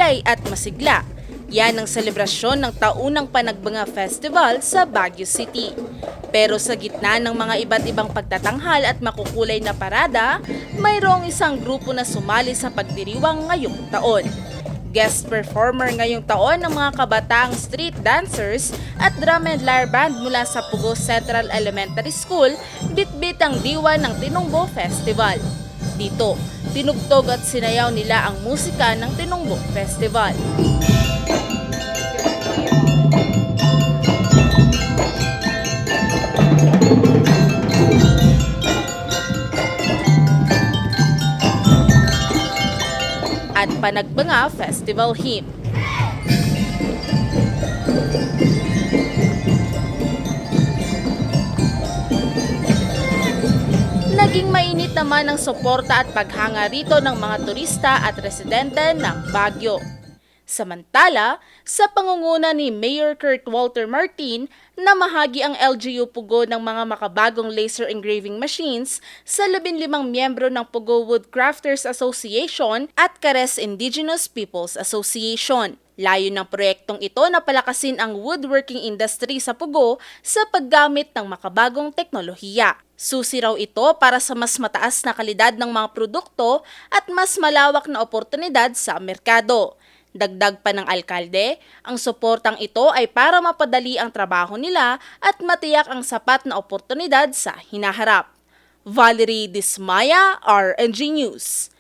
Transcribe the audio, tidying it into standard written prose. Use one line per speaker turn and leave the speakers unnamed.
makulay at masigla. Yan ang selebrasyon ng taunang Panagbanga Festival sa Baguio City. Pero sa gitna ng mga iba't ibang pagtatanghal at makukulay na parada, mayroong isang grupo na sumali sa pagdiriwang ngayong taon. Guest performer ngayong taon ng mga kabataang street dancers at drum and lyre band mula sa Pugo Central Elementary School, bitbit ang diwa ng Tinongbo Festival. Dito, tinugtog at sinayaw nila ang musika ng Tinongbo Festival. At Panagbanga Festival Hymn. Naging mainit naman ang suporta at paghanga rito ng mga turista at residente ng Baguio. Samantala, sa pangunguna ni Mayor Kurt Walter Martin, namahagi ang LGU Pugo ng mga makabagong laser engraving machines sa 15 miyembro ng Pugo Woodcrafters Association at Cares Indigenous Peoples Association. Layo ng proyektong ito na palakasin ang woodworking industry sa Pugo sa paggamit ng makabagong teknolohiya. Susi raw ito para sa mas mataas na kalidad ng mga produkto at mas malawak na oportunidad sa merkado. Dagdag pa ng alkalde, ang suportang ito ay para mapadali ang trabaho nila at matiyak ang sapat na oportunidad sa hinaharap. Valerie Dismaya, RNG News.